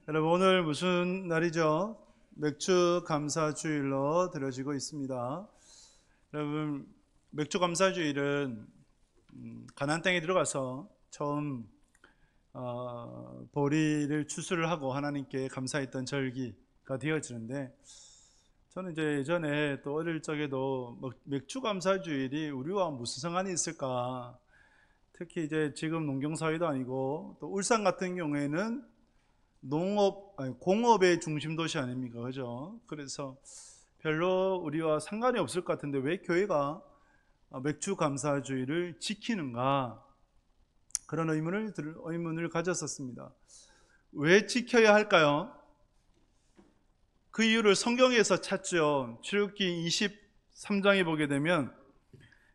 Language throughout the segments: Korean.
여러분, 오늘 무슨 날이죠? 맥주 감사주일로 들어지고 있습니다. 여러분, 맥주 감사주일은 가나안 땅에 들어가서 처음 보리를 추수를 하고 하나님께 감사했던 절기가 되어지는데, 저는 이제 예전에 또 어릴 적에도 맥주 감사주일이 우리와 무슨 상관이 있을까? 특히 이제 지금 농경사회도 아니고 또 울산 같은 경우에는 공업의 중심 도시 아닙니까? 그죠? 그래서 별로 우리와 상관이 없을 것 같은데 왜 교회가 맥주 감사주의를 지키는가? 그런 의문을 가졌었습니다. 왜 지켜야 할까요? 그 이유를 성경에서 찾죠. 출애굽기 23장에 보게 되면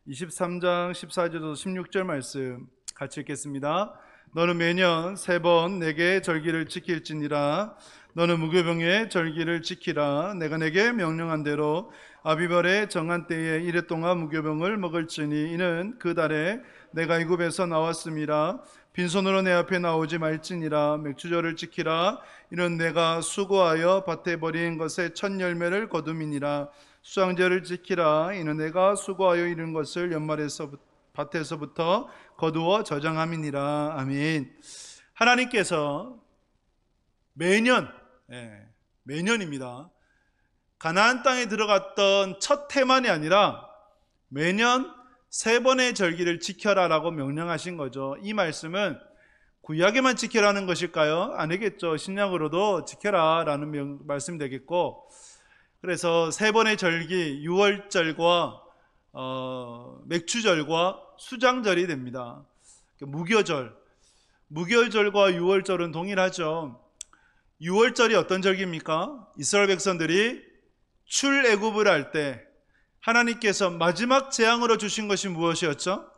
23장 14절에서 16절 말씀 같이 읽겠습니다. 너는 매년 3번 내게 절기를 지킬지니라. 너는 무교병의 절기를 지키라. 내가 내게 명령한 대로 아비벌의 정한 때에 이래 동안 무교병을 먹을지니 이는 그 달에 내가 애굽에서 나왔음이라. 빈손으로 내 앞에 나오지 말지니라. 맥주절을 지키라. 이는 내가 수고하여 밭에 버린 것의 첫 열매를 거둠이니라. 수장절을 지키라. 이는 내가 수고하여 이룬 것을 밭에서부터 거두어 저장함이니라. 아멘. 하나님께서 매년입니다. 가나안 땅에 들어갔던 첫 해만이 아니라 매년 3번의 절기를 지켜라라고 명령하신 거죠. 이 말씀은 구약에만 지켜라는 것일까요? 아니겠죠. 신약으로도 지켜라라는 말씀이 되겠고, 그래서 3번의 절기, 유월절과 맥주절과 수장절이 됩니다. 무교절과 유월절은 동일하죠. 유월절이 어떤 절기입니까? 이스라엘 백성들이 출애굽을 할 때 하나님께서 마지막 재앙으로 주신 것이 무엇이었죠?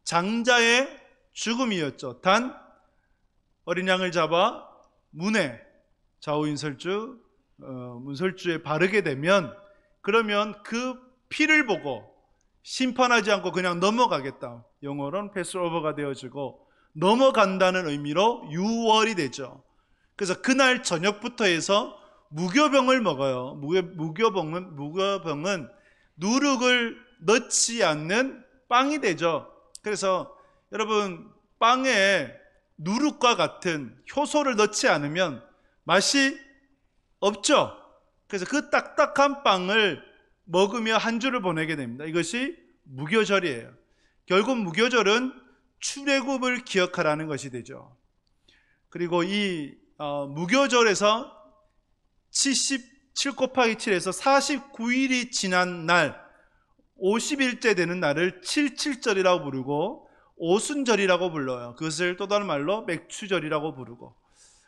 장자의 죽음이었죠. 단 어린 양을 잡아 문에 문설주에 바르게 되면, 그러면 그 피를 보고 심판하지 않고 그냥 넘어가겠다. 영어로는 패스오버가 되어지고 넘어간다는 의미로 유월이 되죠. 그래서 그날 저녁부터 해서 무교병을 먹어요. 무교병은 누룩을 넣지 않는 빵이 되죠. 그래서 여러분, 빵에 누룩과 같은 효소를 넣지 않으면 맛이 없죠. 그래서 그 딱딱한 빵을 먹으며 한 주를 보내게 됩니다. 이것이 무교절이에요. 결국 무교절은 출애굽을 기억하라는 것이 되죠. 그리고 이 무교절에서 77 곱하기 7에서 49일이 지난 날 50일째 되는 날을 칠칠절이라고 부르고 오순절이라고 불러요. 그것을 또 다른 말로 맥주절이라고 부르고,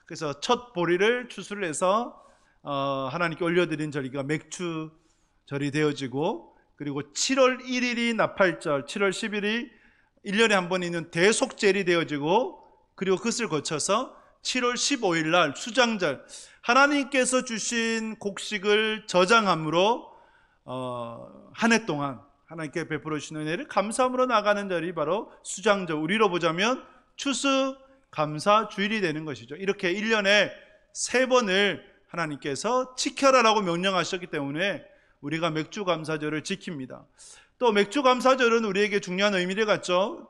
그래서 첫 보리를 추수를 해서 하나님께 올려드린 절기가 맥주절이 되어지고, 그리고 7월 1일이 나팔절, 7월 10일이 1년에 한 번 있는 대속절이 되어지고, 그리고 그것을 거쳐서 7월 15일 날 수장절, 하나님께서 주신 곡식을 저장함으로 한 해 동안 하나님께 베풀어 주신 은혜를 감사함으로 나가는 절이 바로 수장절, 우리로 보자면 추수 감사 주일이 되는 것이죠. 이렇게 1년에 3번을 하나님께서 지켜라라고 명령하셨기 때문에 우리가 맥주 감사절을 지킵니다. 또 맥주 감사절은 우리에게 중요한 의미를 갖죠.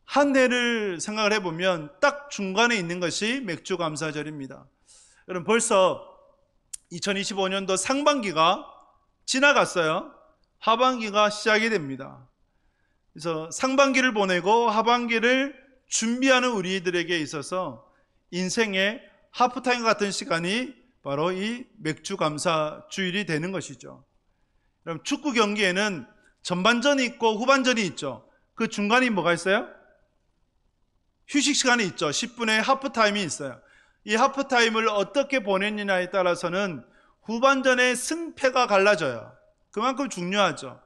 한 해를 생각을 해보면 딱 중간에 있는 것이 맥주 감사절입니다. 여러분, 벌써 2025년도 상반기가 지나갔어요. 하반기가 시작이 됩니다. 그래서 상반기를 보내고 하반기를 준비하는 우리들에게 있어서 인생의 하프타임 같은 시간이 바로 이 맥주 감사 주일이 되는 것이죠. 그럼 축구 경기에는 전반전이 있고 후반전이 있죠. 그 중간에 뭐가 있어요? 휴식 시간이 있죠. 10분의 하프타임이 있어요. 이 하프타임을 어떻게 보냈느냐에 따라서는 후반전의 승패가 갈라져요. 그만큼 중요하죠.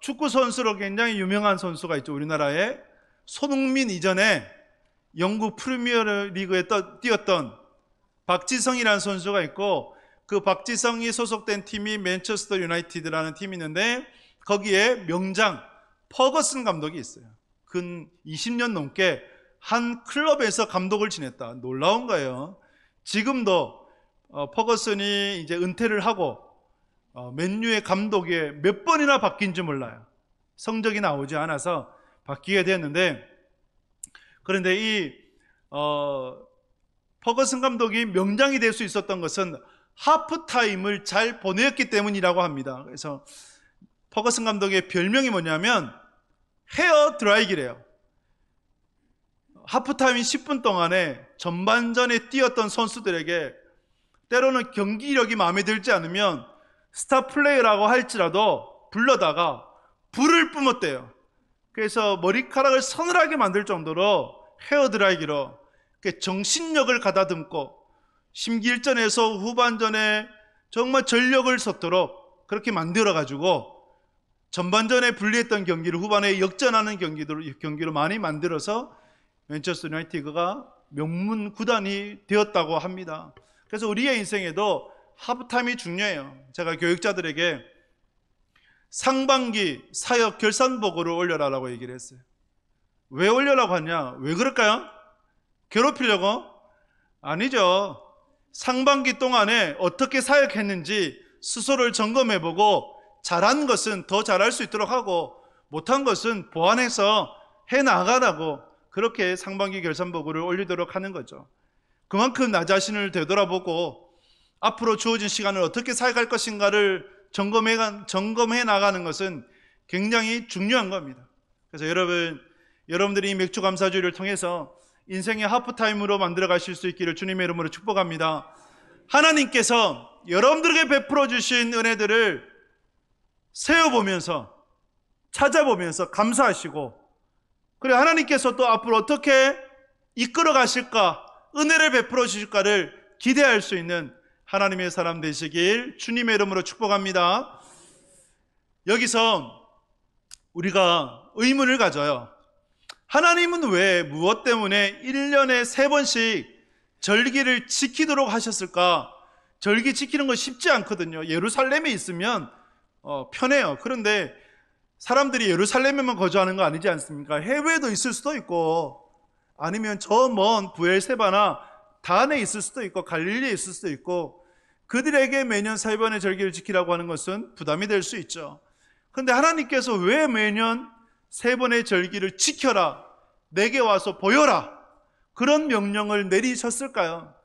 축구 선수로 굉장히 유명한 선수가 있죠. 우리나라에 손흥민 이전에 영국 프리미어리그에 뛰었던 박지성이라는 선수가 있고, 그 박지성이 소속된 팀이 맨체스터 유나이티드라는 팀이 있는데 거기에 명장 퍼거슨 감독이 있어요. 근 20년 넘게 한 클럽에서 감독을 지냈다. 놀라운 거예요. 지금도 퍼거슨이 이제 은퇴를 하고 맨유의 감독이 몇 번이나 바뀐지 몰라요. 성적이 나오지 않아서 바뀌게 됐는데, 그런데 이 퍼거슨 감독이 명장이 될 수 있었던 것은 하프타임을 잘 보냈기 때문이라고 합니다. 그래서 퍼거슨 감독의 별명이 뭐냐면 헤어 드라이기래요. 하프타임 10분 동안에 전반전에 뛰었던 선수들에게 때로는 경기력이 마음에 들지 않으면 스타 플레이어라고 할지라도 불러다가 불을 뿜었대요. 그래서 머리카락을 서늘하게 만들 정도로 헤어 드라이기로 정신력을 가다듬고 심기일전에서 후반전에 정말 전력을 쏟도록 그렇게 만들어가지고 전반전에 불리했던 경기를 후반에 역전하는 경기로 많이 만들어서 맨체스터 유나이티드가 명문 구단이 되었다고 합니다. 그래서 우리의 인생에도 하프타임이 중요해요. 제가 교육자들에게 상반기 사역 결산보고를 올려라라고 얘기를 했어요. 왜 올려라고 하냐? 왜 그럴까요? 괴롭히려고? 아니죠. 상반기 동안에 어떻게 사역했는지 스스로를 점검해보고 잘한 것은 더 잘할 수 있도록 하고 못한 것은 보완해서 해나가라고 그렇게 상반기 결산보고를 올리도록 하는 거죠. 그만큼 나 자신을 되돌아보고 앞으로 주어진 시간을 어떻게 사역할 것인가를 점검해 나가는 것은 굉장히 중요한 겁니다. 그래서 여러분들이 이 맥주 감사주의를 통해서 인생의 하프타임으로 만들어 가실 수 있기를 주님의 이름으로 축복합니다. 하나님께서 여러분들에게 베풀어 주신 은혜들을 세어보면서 찾아보면서 감사하시고, 그래 하나님께서 또 앞으로 어떻게 이끌어 가실까, 은혜를 베풀어 주실까를 기대할 수 있는 하나님의 사람 되시길 주님의 이름으로 축복합니다. 여기서 우리가 의문을 가져요. 하나님은 왜 무엇 때문에 1년에 3번씩 절기를 지키도록 하셨을까? 절기 지키는 거 쉽지 않거든요. 예루살렘에 있으면 편해요. 그런데 사람들이 예루살렘에만 거주하는 거 아니지 않습니까? 해외에도 있을 수도 있고 아니면 저 먼 부엘세바나 단에 있을 수도 있고 갈릴리에 있을 수도 있고, 그들에게 매년 3번의 절기를 지키라고 하는 것은 부담이 될 수 있죠. 그런데 하나님께서 왜 매년 3번의 절기를 지켜라, 내게 와서 보여라, 그런 명령을 내리셨을까요?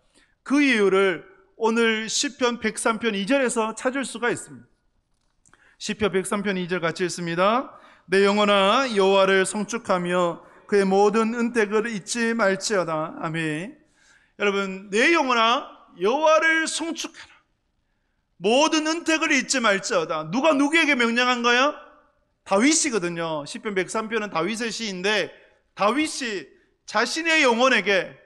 그 이유를 오늘 시편 103편 2절에서 찾을 수가 있습니다. 시편 103편 2절 같이 읽습니다. 내 영혼아 여호와를 송축하며 그의 모든 은택을 잊지 말지어다. 아멘. 여러분, 내 영혼아 여호와를 송축하라, 모든 은택을 잊지 말지어다. 누가 누구에게 명령한 거예요? 다윗이거든요. 시편 103편은 다윗의 시인데 다윗이 자신의 영혼에게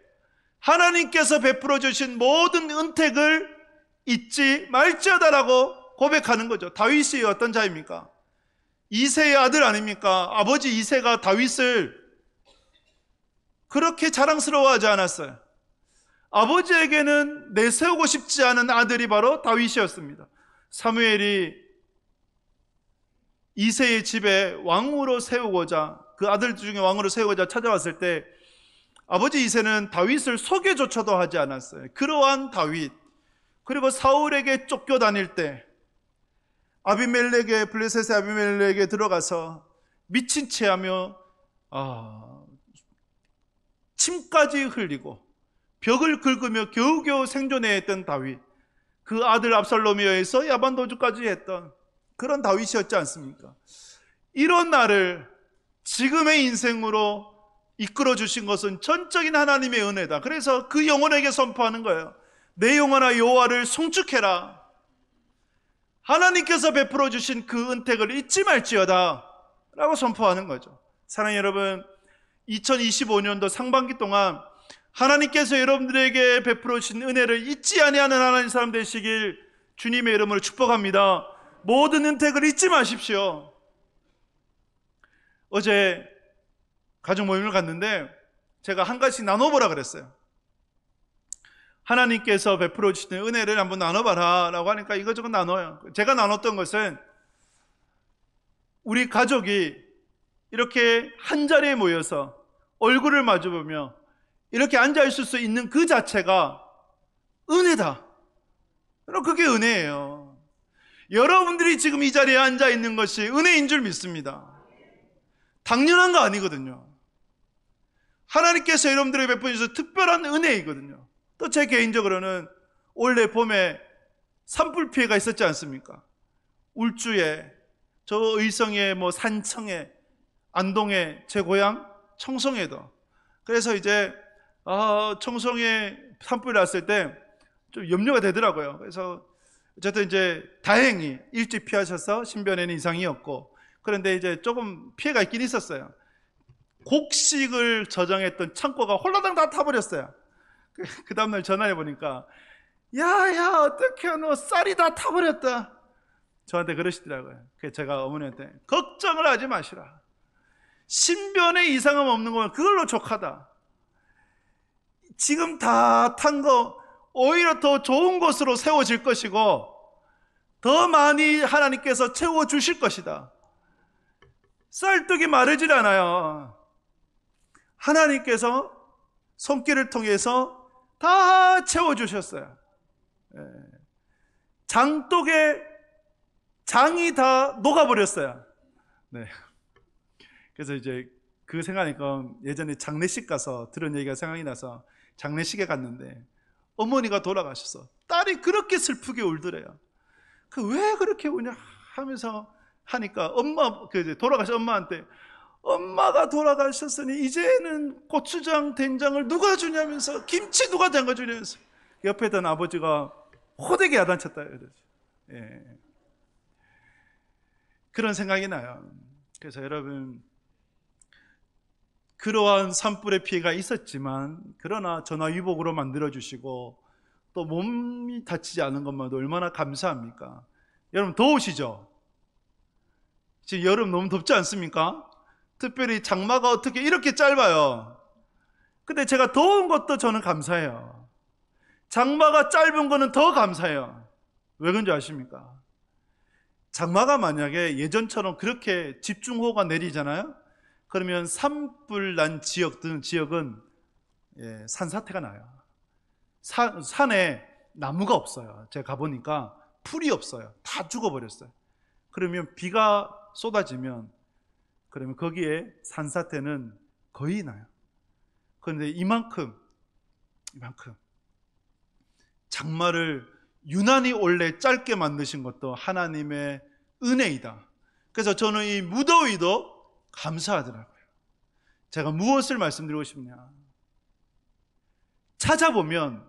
하나님께서 베풀어 주신 모든 은택을 잊지 말지어다라고 고백하는 거죠. 다윗이 어떤 자입니까? 이새의 아들 아닙니까? 아버지 이새가 다윗을 그렇게 자랑스러워하지 않았어요. 아버지에게는 내세우고 싶지 않은 아들이 바로 다윗이었습니다. 사무엘이 이새의 집에 왕으로 세우고자, 그 아들 중에 왕으로 세우고자 찾아왔을 때 아버지 이새는 다윗을 소개조차도 하지 않았어요. 그러한 다윗, 그리고 사울에게 쫓겨다닐 때 블레셋의 아비멜렉에 들어가서 미친 채하며 침까지 흘리고 벽을 긁으며 겨우겨우 생존해야 했던 다윗, 그 아들 압살롬에 의해서 야반도주까지 했던 그런 다윗이었지 않습니까? 이런 나를 지금의 인생으로 이끌어 주신 것은 전적인 하나님의 은혜다. 그래서 그 영혼에게 선포하는 거예요. 내 영혼아 여호와를 송축해라. 하나님께서 베풀어 주신 그 은택을 잊지 말지어다 라고 선포하는 거죠. 사랑하는 여러분, 2025년도 상반기 동안 하나님께서 여러분들에게 베풀어 주신 은혜를 잊지 아니하는 하나님 사람 되시길 주님의 이름으로 축복합니다. 모든 은택을 잊지 마십시오. 어제 가족 모임을 갔는데 제가 한 가지 나눠보라 그랬어요. 하나님께서 베풀어 주시는 은혜를 한번 나눠봐라 라고 하니까 이것저것 나눠요. 제가 나눴던 것은 우리 가족이 이렇게 한 자리에 모여서 얼굴을 마주보며 이렇게 앉아있을 수 있는 그 자체가 은혜다. 여러분, 그게 은혜예요. 여러분들이 지금 이 자리에 앉아있는 것이 은혜인 줄 믿습니다. 당연한 거 아니거든요. 하나님께서 여러분들에게 베푸셔서 특별한 은혜이거든요. 또 제 개인적으로는 올해 봄에 산불 피해가 있었지 않습니까? 울주에, 저 의성의 산청에, 안동에, 제 고향 청송에도. 그래서 이제 청송에 산불이 났을 때 좀 염려가 되더라고요. 그래서 어쨌든 이제 다행히 일찍 피하셔서 신변에는 이상이 없고, 그런데 이제 조금 피해가 있긴 있었어요. 곡식을 저장했던 창고가 홀라당 다 타버렸어요. 그 다음날 전화해 보니까 야야 어떡해, 너 쌀이 다 타버렸다, 저한테 그러시더라고요. 그래서 제가 어머니한테 걱정을 하지 마시라, 신변에 이상은 없는 거면 그걸로 족하다. 지금 다 탄 거 오히려 더 좋은 곳으로 세워질 것이고 더 많이 하나님께서 채워주실 것이다. 쌀떡이 마르질 않아요. 하나님께서 손길을 통해서 다 채워주셨어요. 장독에 장이 다 녹아버렸어요. 네. 그래서 이제 그 생각하니까 예전에 장례식 가서 들은 얘기가 생각이 나서 장례식에 갔는데 어머니가 돌아가셔서 딸이 그렇게 슬프게 울더래요. 왜 그렇게 우냐 하면서 하니까 돌아가신 엄마한테 엄마가 돌아가셨으니 이제는 고추장, 된장을 누가 주냐면서, 김치 누가 담가주냐면서 옆에 있던 아버지가 호되게 야단쳤다. 예. 그런 생각이 나요. 그래서 여러분, 그러한 산불의 피해가 있었지만 그러나 전화위복으로 만들어주시고 또 몸이 다치지 않은 것만도 얼마나 감사합니까? 여러분, 더우시죠? 지금 여름 너무 덥지 않습니까? 특별히 장마가 어떻게 이렇게 짧아요. 근데 제가 더운 것도 저는 감사해요. 장마가 짧은 거는 더 감사해요. 왜 그런지 아십니까? 장마가 만약에 예전처럼 그렇게 집중호우가 내리잖아요. 그러면 산불 난 지역은 산사태가 나요. 산에 나무가 없어요. 제가 가보니까 풀이 없어요. 다 죽어버렸어요. 그러면 비가 쏟아지면 그러면 거기에 산사태는 거의 나요. 그런데 이만큼 장마를 유난히 원래 짧게 만드신 것도 하나님의 은혜이다. 그래서 저는 이 무더위도 감사하더라고요. 제가 무엇을 말씀드리고 싶냐, 찾아보면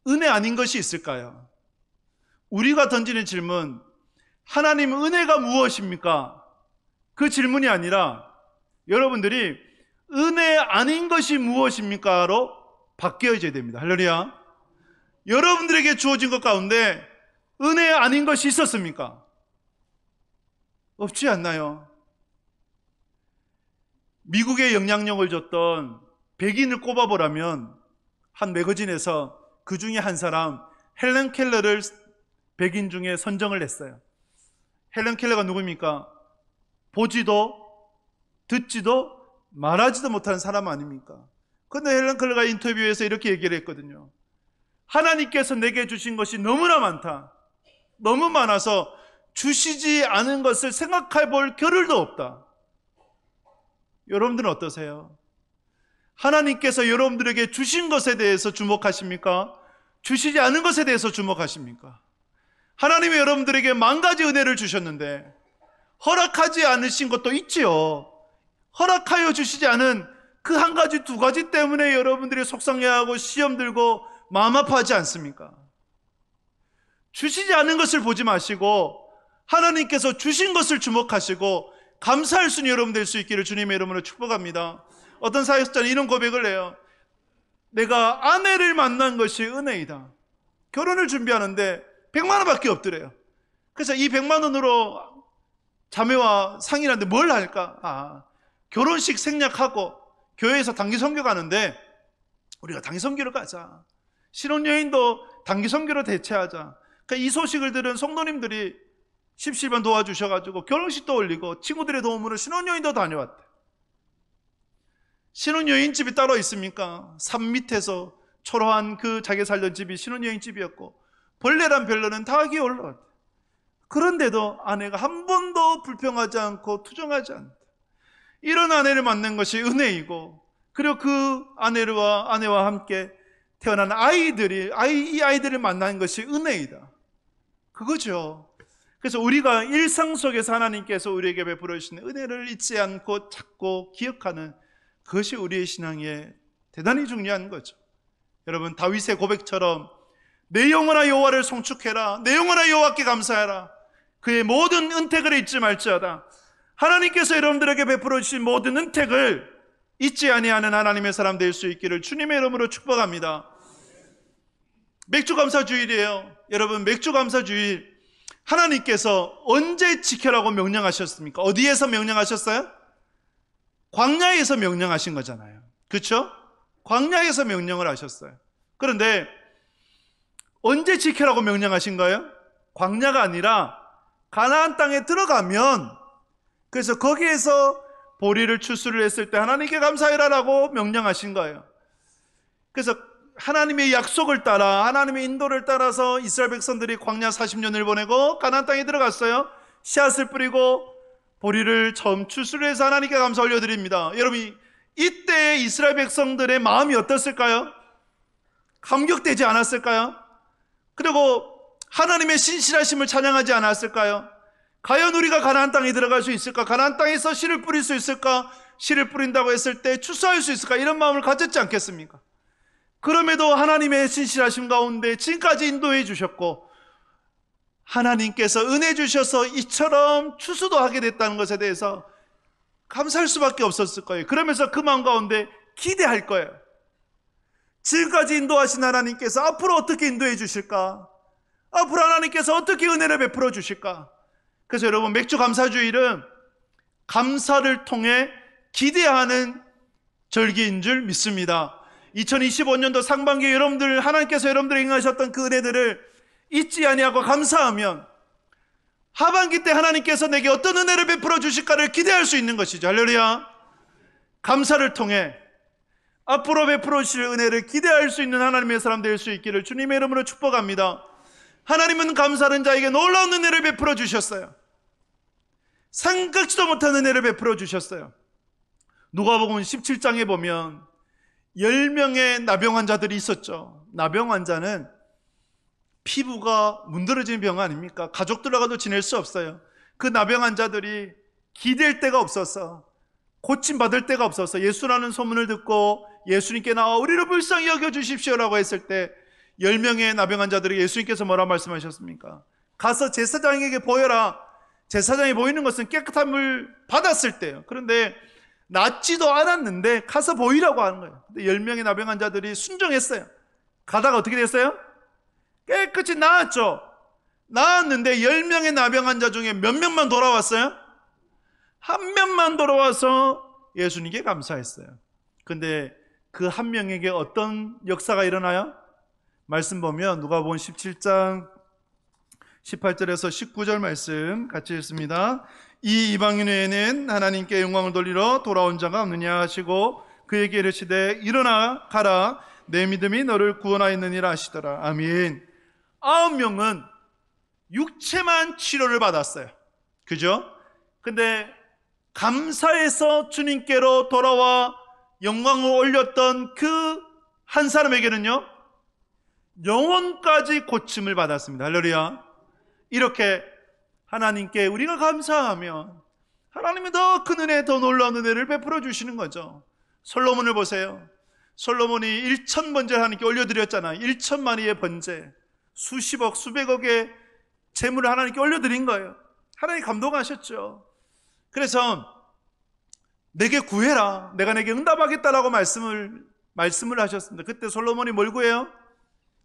은혜 아닌 것이 있을까요? 우리가 던지는 질문, 하나님 은혜가 무엇입니까? 그 질문이 아니라 여러분들이 은혜 아닌 것이 무엇입니까?로 바뀌어져야 됩니다. 할렐루야. 여러분들에게 주어진 것 가운데 은혜 아닌 것이 있었습니까? 없지 않나요? 미국에 영향력을 줬던 백인을 꼽아보라면 한 매거진에서 그 중에 한 사람 헬렌 켈러를 백인 중에 선정을 했어요. 헬렌 켈러가 누구입니까? 보지도 듣지도 말하지도 못하는 사람 아닙니까? 그런데 헬렌 켈러가 인터뷰에서 이렇게 얘기를 했거든요. 하나님께서 내게 주신 것이 너무나 많다. 너무 많아서 주시지 않은 것을 생각해 볼 겨를도 없다. 여러분들은 어떠세요? 하나님께서 여러분들에게 주신 것에 대해서 주목하십니까? 주시지 않은 것에 대해서 주목하십니까? 하나님이 여러분들에게 만 가지 은혜를 주셨는데 허락하지 않으신 것도 있지요. 허락하여 주시지 않은 그 한 가지, 두 가지 때문에 여러분들이 속상해하고 시험 들고 마음 아파하지 않습니까? 주시지 않은 것을 보지 마시고 하나님께서 주신 것을 주목하시고 감사할 수 있는 여러분 될 수 있기를 주님의 이름으로 축복합니다. 어떤 사역자는 이런 고백을 해요. 내가 아내를 만난 것이 은혜이다. 결혼을 준비하는데 100만 원밖에 없더래요. 그래서 이 100만 원으로 자매와 상의하는데 뭘 할까? 결혼식 생략하고 교회에서 단기 선교 가는데 우리가 단기 선교를 가자. 신혼여행도 단기 선교로 대체하자. 그러니까 이 소식을 들은 성도님들이 십시반 도와주셔가지고 결혼식도 올리고 친구들의 도움으로 신혼여행도 다녀왔대. 신혼여행집이 따로 있습니까? 산 밑에서 초라한 그 자기 살던 집이 신혼여행집이었고 벌레란 별로는 다 기어 올라왔다. 그런데도 아내가 한 번도 불평하지 않고 투정하지 않다. 이런 아내를 만난 것이 은혜이고, 그리고 그 아내와 함께 태어난 이 아이들을 만난 것이 은혜이다. 그거죠. 그래서 우리가 일상 속에서 하나님께서 우리에게 베풀어 주신 은혜를 잊지 않고 찾고 기억하는 그것이 우리의 신앙에 대단히 중요한 거죠. 여러분, 다윗의 고백처럼 내 영혼아 여호와를 송축해라, 내 영혼아 여호와께 감사해라, 그의 모든 은택을 잊지 말지어다. 하나님께서 여러분들에게 베풀어 주신 모든 은택을 잊지 아니하는 하나님의 사람 될 수 있기를 주님의 이름으로 축복합니다. 맥주감사주일이에요. 여러분, 맥주감사주일 하나님께서 언제 지켜라고 명령하셨습니까? 어디에서 명령하셨어요? 광야에서 명령하신 거잖아요. 그렇죠? 광야에서 명령을 하셨어요. 그런데 언제 지켜라고 명령하신 거예요? 광야가 아니라 가나안 땅에 들어가면, 그래서 거기에서 보리를 추수를 했을 때 하나님께 감사해라라고 명령하신 거예요. 그래서 하나님의 약속을 따라, 하나님의 인도를 따라서 이스라엘 백성들이 광야 40년을 보내고 가나안 땅에 들어갔어요. 씨앗을 뿌리고 보리를 처음 추수를 해서 하나님께 감사 올려드립니다. 여러분, 이때 이스라엘 백성들의 마음이 어떻을까요? 감격되지 않았을까요? 그리고 하나님의 신실하심을 찬양하지 않았을까요? 과연 우리가 가나안 땅에 들어갈 수 있을까? 가나안 땅에서 씨를 뿌릴 수 있을까? 씨를 뿌린다고 했을 때 추수할 수 있을까? 이런 마음을 가졌지 않겠습니까? 그럼에도 하나님의 신실하심 가운데 지금까지 인도해 주셨고, 하나님께서 은혜 주셔서 이처럼 추수도 하게 됐다는 것에 대해서 감사할 수밖에 없었을 거예요. 그러면서 그 마음 가운데 기대할 거예요. 지금까지 인도하신 하나님께서 앞으로 어떻게 인도해 주실까? 앞으로 하나님께서 어떻게 은혜를 베풀어 주실까? 그래서 여러분, 맥주 감사주일은 감사를 통해 기대하는 절기인 줄 믿습니다. 2025년도 상반기에 하나님께서 여러분들에게 행하셨던 그 은혜들을 잊지 아니하고 감사하면 하반기 때 하나님께서 내게 어떤 은혜를 베풀어 주실까를 기대할 수 있는 것이죠. 할렐루야. 감사를 통해 앞으로 베풀어 주실 은혜를 기대할 수 있는 하나님의 사람 될 수 있기를 주님의 이름으로 축복합니다. 하나님은 감사하는 자에게 놀라운 은혜를 베풀어 주셨어요. 생각지도 못한 은혜를 베풀어 주셨어요. 누가복음 17장에 보면 10명의 나병 환자들이 있었죠. 나병 환자는 피부가 문드러진 병 아닙니까? 가족들하고도 지낼 수 없어요. 그 나병 환자들이 기댈 데가 없어서, 고침받을 데가 없어서 예수라는 소문을 듣고 예수님께 나와 우리를 불쌍히 여겨주십시오라고 했을 때 10명의 나병 환자들에게 예수님께서 뭐라 말씀하셨습니까? 가서 제사장에게 보여라. 제사장이 보이는 것은 깨끗함을 받았을 때요. 그런데 낫지도 않았는데 가서 보이라고 하는 거예요. 근데 10명의 나병 환자들이 순종했어요. 가다가 어떻게 됐어요? 깨끗이 나았죠. 나았는데 10명의 나병 환자 중에 몇 명만 돌아왔어요? 한 명만 돌아와서 예수님께 감사했어요. 근데 그 한 명에게 어떤 역사가 일어나요? 말씀 보면 누가복음 17장 18절에서 19절 말씀 같이 읽습니다. 이 이방인 외에는 하나님께 영광을 돌리러 돌아온 자가 없느냐 하시고 그에게 이르시되 일어나 가라 내 믿음이 너를 구원하였느니라 하시더라. 아멘. 9명은 육체만 치료를 받았어요. 그죠? 근데 감사해서 주님께로 돌아와 영광을 올렸던 그 한 사람에게는요, 영혼까지 고침을 받았습니다. 할렐루야. 이렇게 하나님께 우리가 감사하면 하나님이 더 큰 은혜, 더 놀라운 은혜를 베풀어 주시는 거죠. 솔로몬을 보세요. 솔로몬이 1,000번제를 하나님께 올려드렸잖아요. 1,000마리의 번제, 수십억, 수백억의 재물을 하나님께 올려드린 거예요. 하나님 감동하셨죠. 그래서 내게 구해라, 내가 내게 응답하겠다라고 말씀을 하셨습니다. 그때 솔로몬이 뭘 구해요?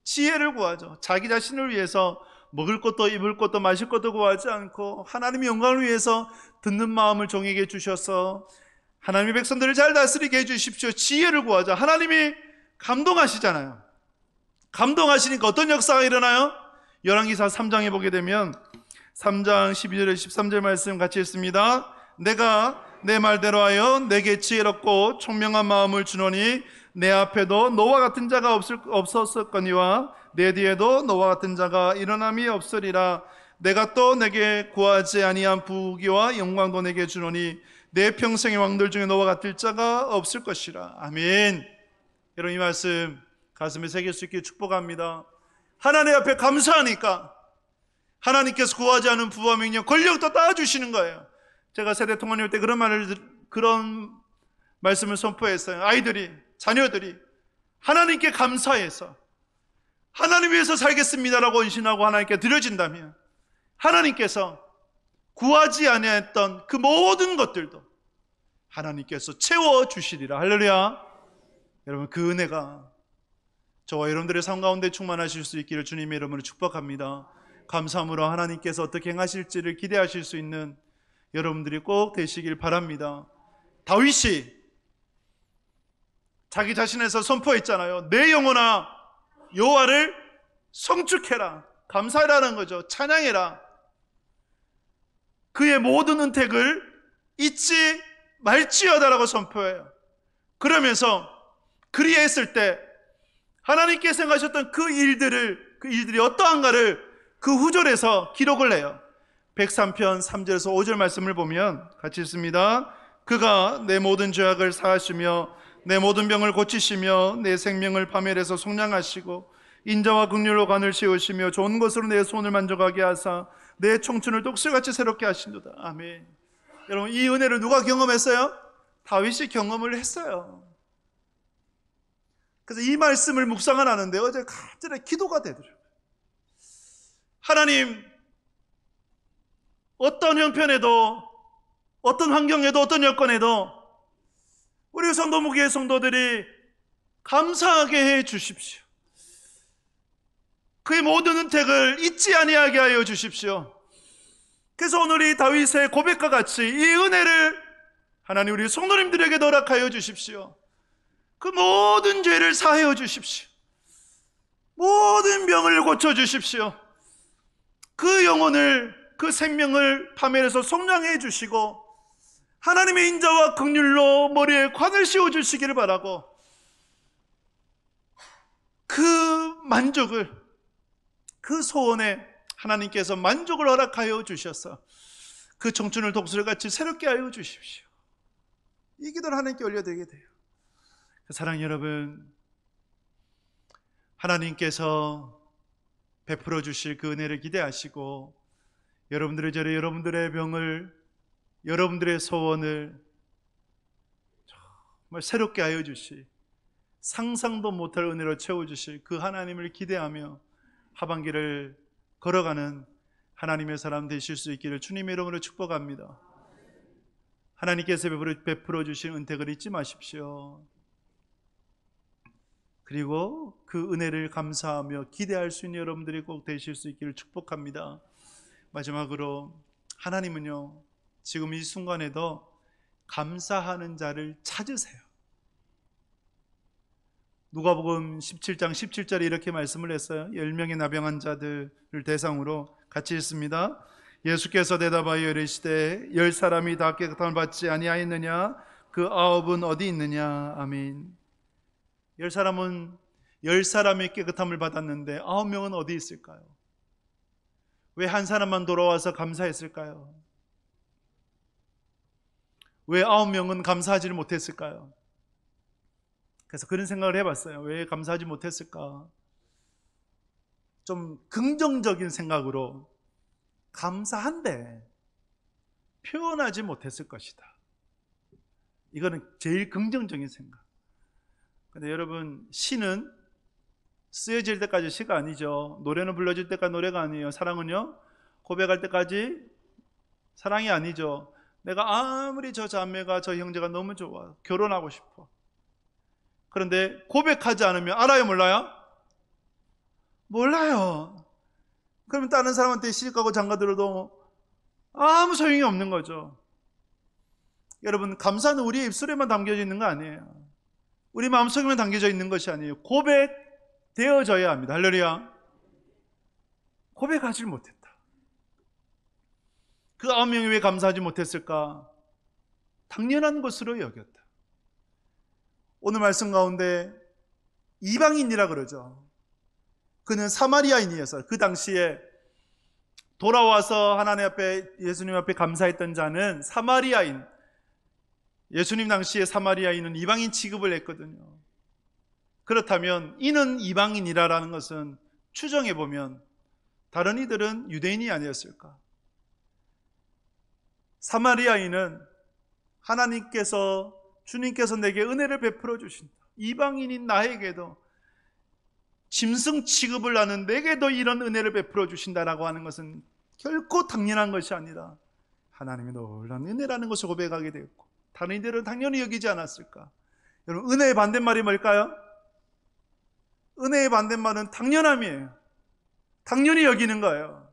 지혜를 구하죠. 자기 자신을 위해서 먹을 것도 입을 것도 마실 것도 구하지 않고 하나님의 영광을 위해서 듣는 마음을 종에게 주셔서 하나님의 백성들을 잘 다스리게 해주십시오. 지혜를 구하자. 하나님이 감동하시잖아요. 감동하시니까 어떤 역사가 일어나요? 열왕기사 3장에 보게 되면 3장 12절에 13절 말씀 같이 읽습니다. 내가 내 말대로 하여 내게 지혜롭고 총명한 마음을 주노니 내 앞에도 너와 같은 자가 없었거니와 내 뒤에도 너와 같은 자가 일어남이 없으리라. 내가 또 내게 구하지 아니한 부귀와 영광도 내게 주노니 내 평생의 왕들 중에 너와 같을 자가 없을 것이라. 아멘. 여러분, 이 말씀 가슴에 새길 수 있게 축복합니다. 하나님 앞에 감사하니까 하나님께서 구하지 않은 부와 명령, 권력도 따주시는 거예요. 제가 세대 통합할 때 그런 말씀을 선포했어요. 아이들이, 자녀들이 하나님께 감사해서 하나님 위해서 살겠습니다라고 헌신하고 하나님께 드려진다면 하나님께서 구하지 아니했던 그 모든 것들도 하나님께서 채워주시리라. 할렐루야. 여러분, 그 은혜가 저와 여러분들의 삶 가운데 충만하실 수 있기를 주님의 이름으로 축복합니다. 감사함으로 하나님께서 어떻게 행하실지를 기대하실 수 있는 여러분들이 꼭 되시길 바랍니다. 다윗이 자기 자신에서 선포했잖아요. 내 영혼아 여호와를 성축해라. 감사해라는 거죠. 찬양해라. 그의 모든 은택을 잊지 말지어다라고 선포해요. 그러면서 그리했을 때 하나님께서 행하셨던 그 일들이 어떠한가를 그 후절에서 기록을 해요. 103편 3절에서 5절 말씀을 보면 같이 읽습니다. 그가 내 모든 죄악을 사하시며 내 모든 병을 고치시며 내 생명을 파멸해서 속량하시고 인자와 긍휼로 관을 씌우시며 좋은 것으로 내 손을 만족하게 하사 내 청춘을 독수리같이 새롭게 하신도다. 아멘. 여러분, 이 은혜를 누가 경험했어요? 다윗이 경험을 했어요. 그래서 이 말씀을 묵상을 하는데 어제 갑자기 기도가 되더라고요. 하나님, 어떤 형편에도 어떤 환경에도 어떤 여건에도 우리 성도무교회 성도들이 감사하게 해 주십시오. 그의 모든 은택을 잊지 아니하게 하여 주십시오. 그래서 오늘 이 다윗의 고백과 같이 이 은혜를 하나님 우리 성도님들에게 허락하여 주십시오. 그 모든 죄를 사하여 주십시오. 모든 병을 고쳐 주십시오. 그 영혼을, 그 생명을 파멸해서 속량해 주시고 하나님의 인자와 긍휼로 머리에 관을 씌워 주시기를 바라고, 그 만족을, 그 소원에 하나님께서 만족을 허락하여 주셔서 그 청춘을 독수리같이 새롭게 하여 주십시오. 이 기도를 하나님께 올려드리게 돼요. 사랑하는 여러분, 하나님께서 베풀어 주실 그 은혜를 기대하시고 여러분들의 죄를, 여러분들의 병을, 여러분들의 소원을 정말 새롭게 하여 주시, 상상도 못할 은혜로 채워주실 그 하나님을 기대하며 하반기를 걸어가는 하나님의 사람 되실 수 있기를 주님의 이름으로 축복합니다. 하나님께서 베풀어 주신 은택을 잊지 마십시오. 그리고 그 은혜를 감사하며 기대할 수 있는 여러분들이 꼭 되실 수 있기를 축복합니다. 마지막으로 하나님은요, 지금 이 순간에도 감사하는 자를 찾으세요. 누가복음 17장 17절에 이렇게 말씀을 했어요. 10명의 나병한 자들을 대상으로 같이 읽습니다. 예수께서 대답하여 이르시되 10사람이 다 깨끗함을 받지 아니하였느냐? 그 9은 어디 있느냐? 아멘. 10사람이 깨끗함을 받았는데 9명은 어디 있을까요? 왜 한 사람만 돌아와서 감사했을까요? 왜 9명은 감사하지를 못했을까요? 그래서 그런 생각을 해봤어요. 왜 감사하지 못했을까? 좀 긍정적인 생각으로 감사한데 표현하지 못했을 것이다. 이거는 제일 긍정적인 생각. 근데 여러분, 시는 쓰여질 때까지 시가 아니죠. 노래는 불러질 때까지 노래가 아니에요. 사랑은요, 고백할 때까지 사랑이 아니죠. 내가 아무리 저 자매가, 저 형제가 너무 좋아, 결혼하고 싶어. 그런데 고백하지 않으면 알아요, 몰라요? 몰라요. 그러면 다른 사람한테 시집가고 장가들어도 아무 소용이 없는 거죠. 여러분, 감사는 우리의 입술에만 담겨져 있는 거 아니에요. 우리 마음속에만 담겨져 있는 것이 아니에요. 고백되어져야 합니다. 할렐루야. 고백하지 못했다. 그 9명이 왜 감사하지 못했을까? 당연한 것으로 여겼다. 오늘 말씀 가운데 이방인이라 그러죠. 그는 사마리아인이어서 그 당시에 돌아와서 하나님 앞에, 예수님 앞에 감사했던 자는 사마리아인, 예수님 당시에 사마리아인은 이방인 취급을 했거든요. 그렇다면 이는 이방인이라는 것은 추정해 보면 다른 이들은 유대인이 아니었을까? 사마리아인은 하나님께서, 주님께서 내게 은혜를 베풀어 주신다, 이방인인 나에게도 짐승 취급을 하는 내게도 이런 은혜를 베풀어 주신다라고 하는 것은 결코 당연한 것이 아니라 하나님의 놀라운 은혜라는 것을 고백하게 되었고, 다른 이들은 당연히 여기지 않았을까? 여러분, 은혜의 반대말이 뭘까요? 은혜의 반대말은 당연함이에요. 당연히 여기는 거예요.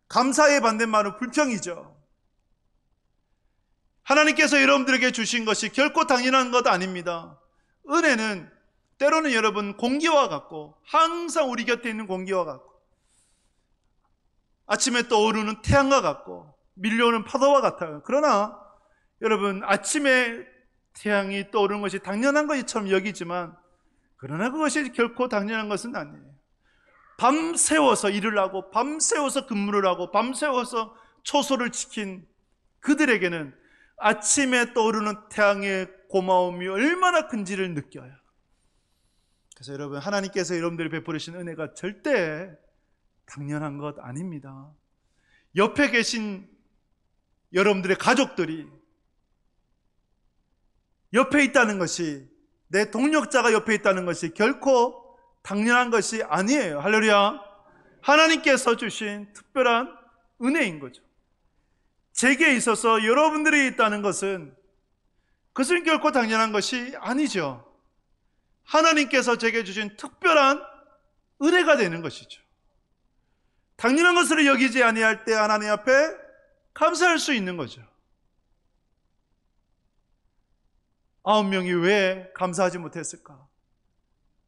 감사의 반대말은 불평이죠. 하나님께서 여러분들에게 주신 것이 결코 당연한 것 아닙니다. 은혜는 때로는 여러분 공기와 같고, 항상 우리 곁에 있는 공기와 같고, 아침에 떠오르는 태양과 같고, 밀려오는 파도와 같아요. 그러나 여러분, 아침에 태양이 떠오르는 것이 당연한 것처럼 여기지만, 그러나 그것이 결코 당연한 것은 아니에요. 밤새워서 일을 하고, 밤새워서 근무를 하고, 밤새워서 초소를 지킨 그들에게는 아침에 떠오르는 태양의 고마움이 얼마나 큰지를 느껴요. 그래서 여러분, 하나님께서 여러분들이 베푸시는 은혜가 절대 당연한 것 아닙니다. 옆에 계신 여러분들의 가족들이 옆에 있다는 것이, 내 동력자가 옆에 있다는 것이 결코 당연한 것이 아니에요. 할렐루야. 하나님께서 주신 특별한 은혜인 거죠. 제게 있어서 여러분들이 있다는 것은, 그것은 결코 당연한 것이 아니죠. 하나님께서 제게 주신 특별한 은혜가 되는 것이죠. 당연한 것으로 여기지 아니할 때 하나님 앞에 감사할 수 있는 거죠. 9명이 왜 감사하지 못했을까?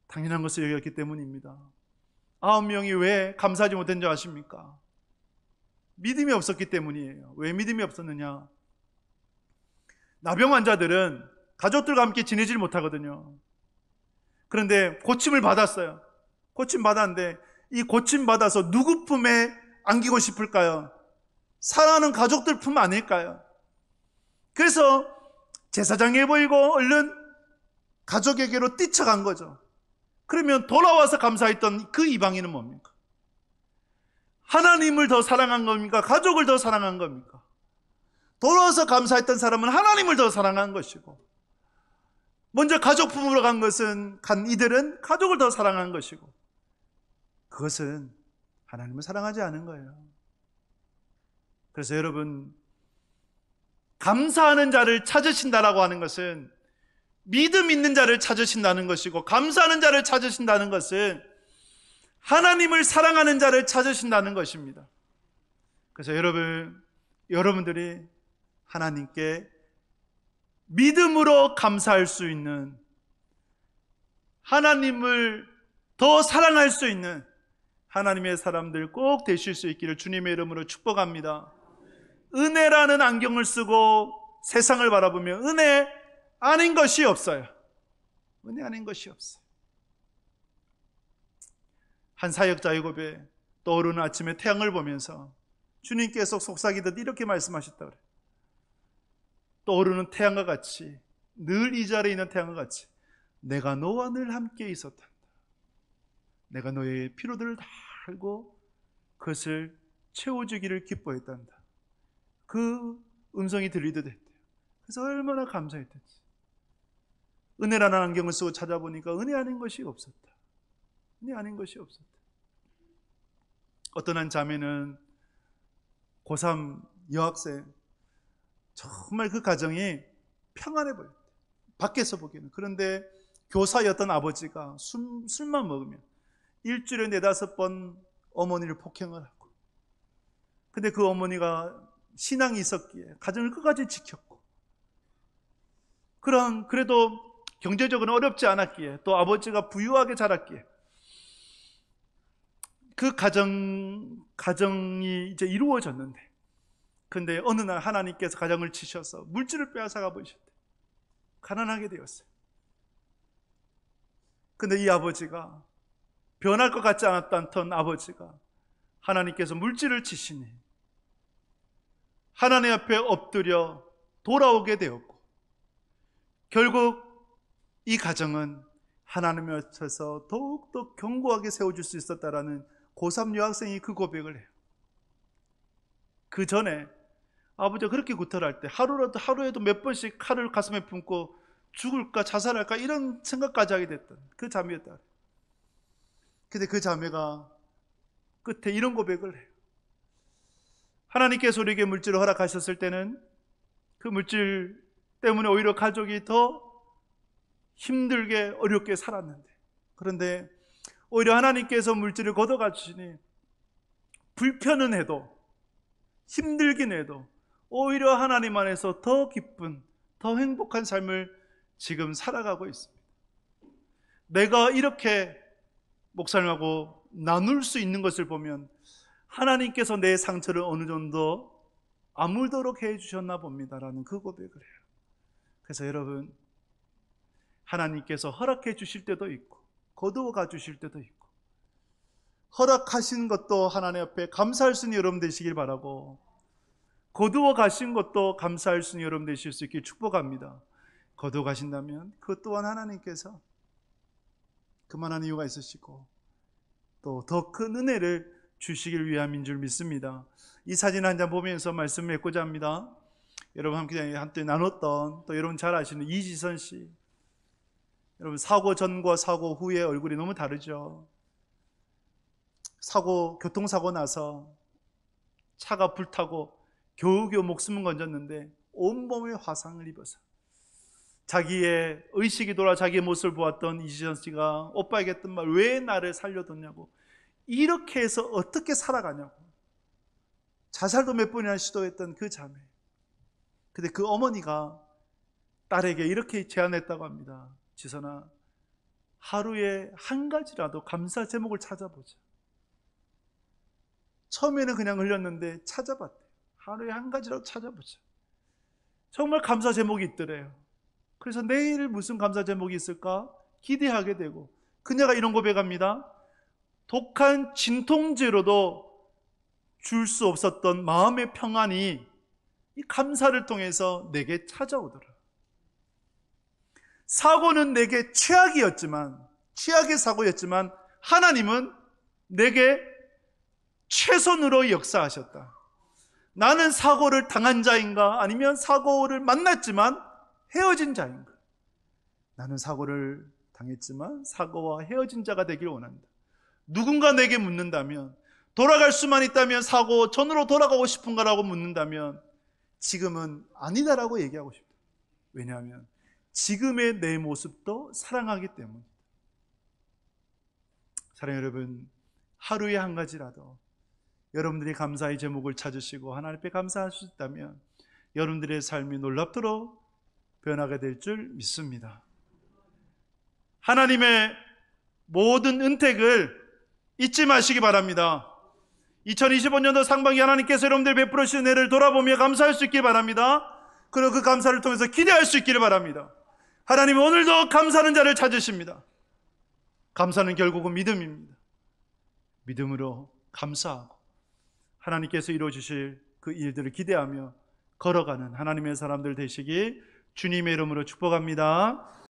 당연한 것을 여겼기 때문입니다. 9명이 왜 감사하지 못한 줄 아십니까? 믿음이 없었기 때문이에요. 왜 믿음이 없었느냐? 나병 환자들은 가족들과 함께 지내질 못하거든요. 그런데 고침을 받았어요. 고침 받았는데 이 고침 받아서 누구 품에 안기고 싶을까요? 사랑하는 가족들 품 아닐까요? 그래서 제사장이 보이고 얼른 가족에게로 뛰쳐간 거죠. 그러면 돌아와서 감사했던 그 이방인은 뭡니까? 하나님을 더 사랑한 겁니까? 가족을 더 사랑한 겁니까? 돌아와서 감사했던 사람은 하나님을 더 사랑한 것이고, 먼저 가족 품으로 간 이들은 가족을 더 사랑한 것이고, 그것은 하나님을 사랑하지 않은 거예요. 그래서 여러분, 감사하는 자를 찾으신다라고 하는 것은 믿음 있는 자를 찾으신다는 것이고, 감사하는 자를 찾으신다는 것은 하나님을 사랑하는 자를 찾으신다는 것입니다. 그래서 여러분들이 하나님께 믿음으로 감사할 수 있는, 하나님을 더 사랑할 수 있는 하나님의 사람들 꼭 되실 수 있기를 주님의 이름으로 축복합니다. 은혜라는 안경을 쓰고 세상을 바라보면 은혜 아닌 것이 없어요. 은혜 아닌 것이 없어요. 한 사역자 야곱에 떠오르는 아침에 태양을 보면서 주님께서 속삭이듯 이렇게 말씀하셨다 그래요. 떠오르는 태양과 같이, 늘 이 자리에 있는 태양과 같이 내가 너와 늘 함께 있었단다. 내가 너의 피로들을 다 알고 그것을 채워주기를 기뻐했단다. 그 음성이 들리듯 했대요. 그래서 얼마나 감사했던지. 은혜라는 안경을 쓰고 찾아보니까 은혜 아닌 것이 없었다. 은혜 아닌 것이 없었다. 어떤 한 자매는 고3 여학생, 정말 그 가정이 평안해 보였대. 밖에서 보기에는. 그런데 교사였던 아버지가 술만 먹으면 일주일에 4-5번 어머니를 폭행을 하고, 근데 그 어머니가 신앙이 있었기에 가정을 끝까지 지켰고, 그래도 경제적으로 어렵지 않았기에, 또 아버지가 부유하게 자랐기에 그 가정이 이제 이루어졌는데, 근데 어느 날 하나님께서 가정을 치셔서 물질을 빼앗아가 버리셨대. 가난하게 되었어요. 근데 이 아버지가, 변할 것 같지 않았던 아버지가 하나님께서 물질을 치시니 하나님 앞에 엎드려 돌아오게 되었고, 결국 이 가정은 하나님 앞에서 더욱더 견고하게 세워줄 수 있었다라는 고3 유학생이 그 고백을 해요. 그 전에 아버지가 그렇게 구타할 때 하루에도 몇 번씩 칼을 가슴에 품고 죽을까 자살할까 이런 생각까지 하게 됐던 그 자매였다. 근데 그 자매가 끝에 이런 고백을 해요. 하나님께서 우리에게 물질을 허락하셨을 때는 그 물질 때문에 오히려 가족이 더 힘들게 어렵게 살았는데, 그런데 오히려 하나님께서 물질을 걷어가 주시니 불편은 해도 힘들긴 해도 오히려 하나님 안에서 더 기쁜, 더 행복한 삶을 지금 살아가고 있습니다. 내가 이렇게 목사님하고 나눌 수 있는 것을 보면 하나님께서 내 상처를 어느 정도 아물도록 해주셨나 봅니다라는 그 고백을 해요. 그래서 여러분, 하나님께서 허락해 주실 때도 있고 거두어 가 주실 때도 있고, 허락하신 것도 하나님 앞에 감사할 수 있는 여러분 되시길 바라고, 거두어 가신 것도 감사할 수 있는 여러분 되실 수 있길 축복합니다. 거두어 가신다면 그것 또한 하나님께서 그만한 이유가 있으시고 또 더 큰 은혜를 주시길 위함인 줄 믿습니다. 이 사진 한 장 보면서 말씀을 맺고자 합니다. 여러분 함께 한때 나눴던, 또 여러분 잘 아시는 이지선 씨, 여러분 사고 전과 사고 후의 얼굴이 너무 다르죠. 교통사고 나서 차가 불타고 겨우겨우 목숨은 건졌는데 온몸에 화상을 입어서 자기의 의식이 돌아 자기의 모습을 보았던 이지선 씨가 오빠에게 했던 말, 왜 나를 살려뒀냐고, 이렇게 해서 어떻게 살아가냐고, 자살도 몇 번이나 시도했던 그 자매. 근데 그 어머니가 딸에게 이렇게 제안했다고 합니다. 지선아, 하루에 한 가지라도 감사 제목을 찾아보자. 처음에는 그냥 흘렸는데 찾아봤대요. 하루에 한 가지라도 찾아보자. 정말 감사 제목이 있더래요. 그래서 내일 무슨 감사 제목이 있을까 기대하게 되고, 그녀가 이런 고백합니다. 독한 진통제로도 줄 수 없었던 마음의 평안이 이 감사를 통해서 내게 찾아오더라. 사고는 내게 최악의 사고였지만 하나님은 내게 최선으로 역사하셨다. 나는 사고를 당한 자인가, 아니면 사고를 만났지만 헤어진 자인가? 나는 사고를 당했지만 사고와 헤어진 자가 되길 원한다. 누군가 내게 묻는다면, 돌아갈 수만 있다면 사고 전으로 돌아가고 싶은가라고 묻는다면 지금은 아니다라고 얘기하고 싶다. 왜냐하면 지금의 내 모습도 사랑하기 때문입니다. 사랑하는 여러분, 하루에 한 가지라도 여러분들이 감사의 제목을 찾으시고 하나님 앞에 감사할 수 있다면 여러분들의 삶이 놀랍도록 변하게 될 줄 믿습니다. 하나님의 모든 은택을 잊지 마시기 바랍니다. 2025년도 상반기 하나님께서 여러분들 베풀어 주신 은혜를 돌아보며 감사할 수 있길 바랍니다. 그리고 그 감사를 통해서 기대할 수 있기를 바랍니다. 하나님은 오늘도 감사하는 자를 찾으십니다. 감사는 결국은 믿음입니다. 믿음으로 감사하고 하나님께서 이루어 주실 그 일들을 기대하며 걸어가는 하나님의 사람들 되시기 주님의 이름으로 축복합니다.